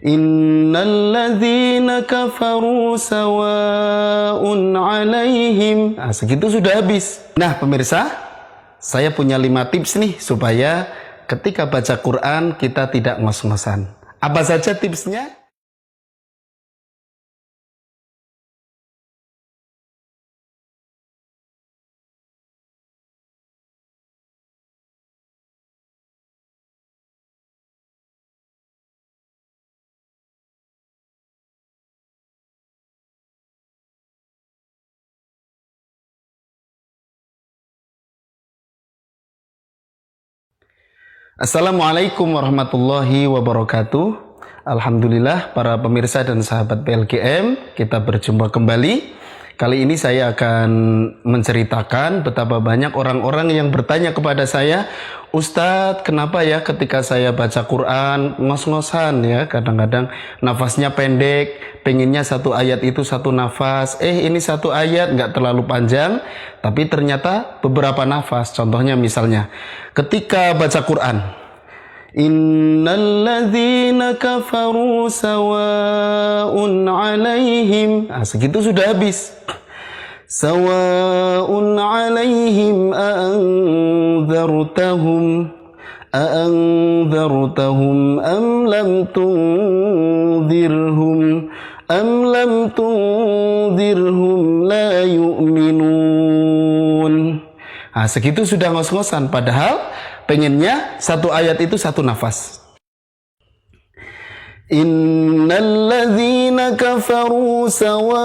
Innalladzina kafaru sawa'un 'alaihim. Nah, segitu sudah habis. Nah, pemirsa, saya punya 5 tips nih supaya ketika baca Quran kita tidak ngos-ngosan. Apa saja tipsnya? Assalamualaikum warahmatullahi wabarakatuh. Alhamdulillah para pemirsa dan sahabat PLGM, kita berjumpa kembali. Kali ini saya akan menceritakan betapa banyak orang-orang yang bertanya kepada saya, Ustadz, kenapa ya ketika saya baca Quran ngos-ngosan ya, kadang-kadang nafasnya pendek, pengennya satu ayat itu satu nafas, ini satu ayat nggak terlalu panjang, tapi ternyata beberapa nafas. Contohnya misalnya, ketika baca Quran, Innalladzina kafaru sawa'un 'alaihim. Nah, segitu sudah habis. Sawa'un 'alaihim a'anzartahum am lam tunzirhum la yu'minun. Nah, segitu sudah ngos-ngosan, padahal pengennya satu ayat itu satu nafas. Innalladzina kafaru sawa'un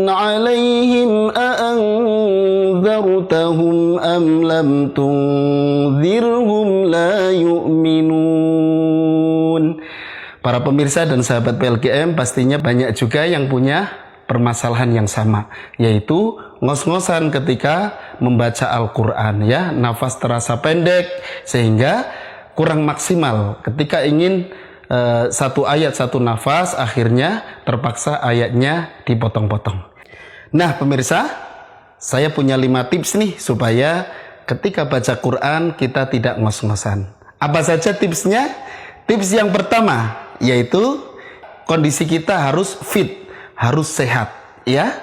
'alaihim a'anzartahum am lam tunzirhum la yu'minun. Para pemirsa dan sahabat PLGM pastinya banyak juga yang punya permasalahan yang sama, yaitu ngos-ngosan ketika membaca Al-Quran ya, nafas terasa pendek sehingga kurang maksimal. Ketika ingin satu ayat satu nafas, akhirnya terpaksa ayatnya dipotong-potong. Nah pemirsa, saya punya 5 tips nih supaya ketika baca Quran kita tidak ngos-ngosan. Apa saja tipsnya? Tips yang pertama yaitu kondisi kita harus fit, harus sehat ya.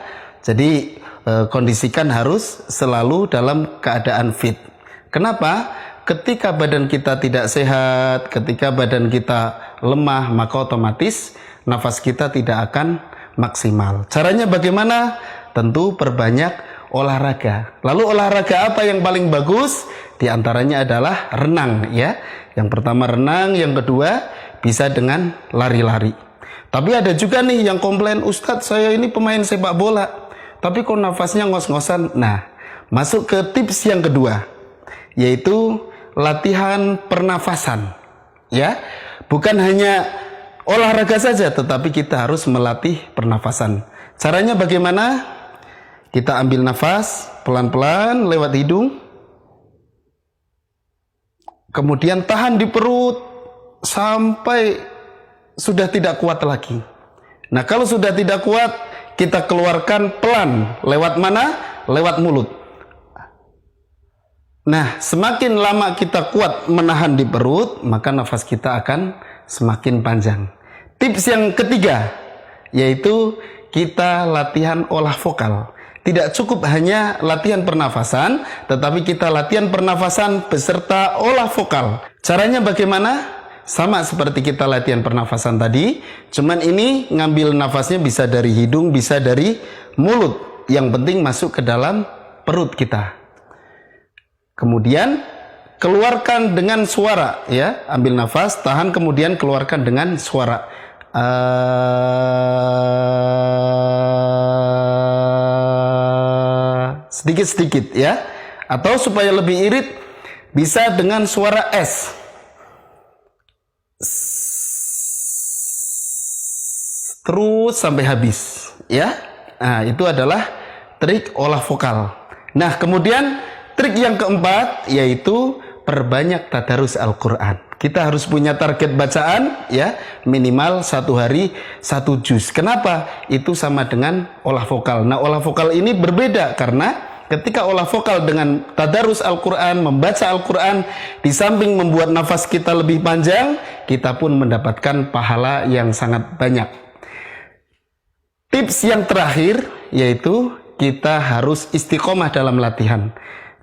Jadi kondisikan harus selalu dalam keadaan fit. Kenapa? Ketika badan kita tidak sehat, ketika badan kita lemah, maka otomatis nafas kita tidak akan maksimal. Caranya bagaimana? Tentu perbanyak olahraga. Lalu olahraga apa yang paling bagus? Di antaranya adalah renang ya. Yang pertama renang, yang kedua bisa dengan lari-lari. Tapi ada juga nih yang komplain, Ustadz saya ini pemain sepak bola, tapi kok nafasnya ngos-ngosan. Nah, masuk ke tips yang kedua, yaitu latihan pernafasan. Ya, bukan hanya olahraga saja, tetapi kita harus melatih pernafasan. Caranya bagaimana? Kita ambil nafas pelan-pelan lewat hidung, kemudian tahan di perut sampai sudah tidak kuat lagi. Nah, kalau sudah tidak kuat, kita keluarkan pelan. Lewat mana? Lewat mulut. Nah, semakin lama kita kuat menahan di perut, maka nafas kita akan semakin panjang. Tips yang ketiga, yaitu kita latihan olah vokal. Tidak cukup hanya latihan pernafasan, tetapi kita latihan pernafasan beserta olah vokal. Caranya bagaimana? Sama seperti kita latihan pernafasan tadi, cuman ini ngambil nafasnya bisa dari hidung, bisa dari mulut. Yang penting masuk ke dalam perut kita. Kemudian keluarkan dengan suara ya, ambil nafas, tahan, kemudian keluarkan dengan suara. Sedikit-sedikit ya. Atau supaya lebih irit bisa dengan suara S. Terus sampai habis ya. Nah, itu adalah trik olah vokal. Nah, kemudian trik yang keempat yaitu perbanyak tadarus Al-Quran. Kita harus punya target bacaan ya, minimal 1 hari 1 juz. Kenapa? Itu sama dengan olah vokal. Nah, olah vokal ini berbeda karena ketika olah vokal dengan tadarus Al-Quran, membaca Al-Quran, di samping membuat nafas kita lebih panjang, kita pun mendapatkan pahala yang sangat banyak. Tips yang terakhir yaitu kita harus istiqomah dalam latihan.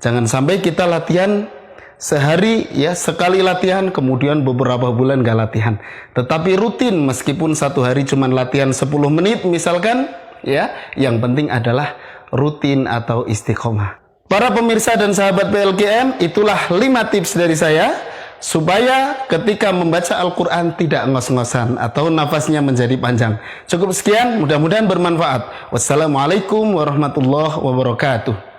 Jangan sampai kita latihan sehari ya, sekali latihan kemudian beberapa bulan gak latihan. Tetapi rutin, meskipun satu hari cuma latihan 10 menit misalkan ya, yang penting adalah rutin atau istiqomah. Para pemirsa dan sahabat PLKM, itulah 5 tips dari saya supaya ketika membaca Al-Quran tidak ngos-ngosan atau nafasnya menjadi panjang. Cukup sekian, mudah-mudahan bermanfaat. Wassalamualaikum warahmatullahi wabarakatuh.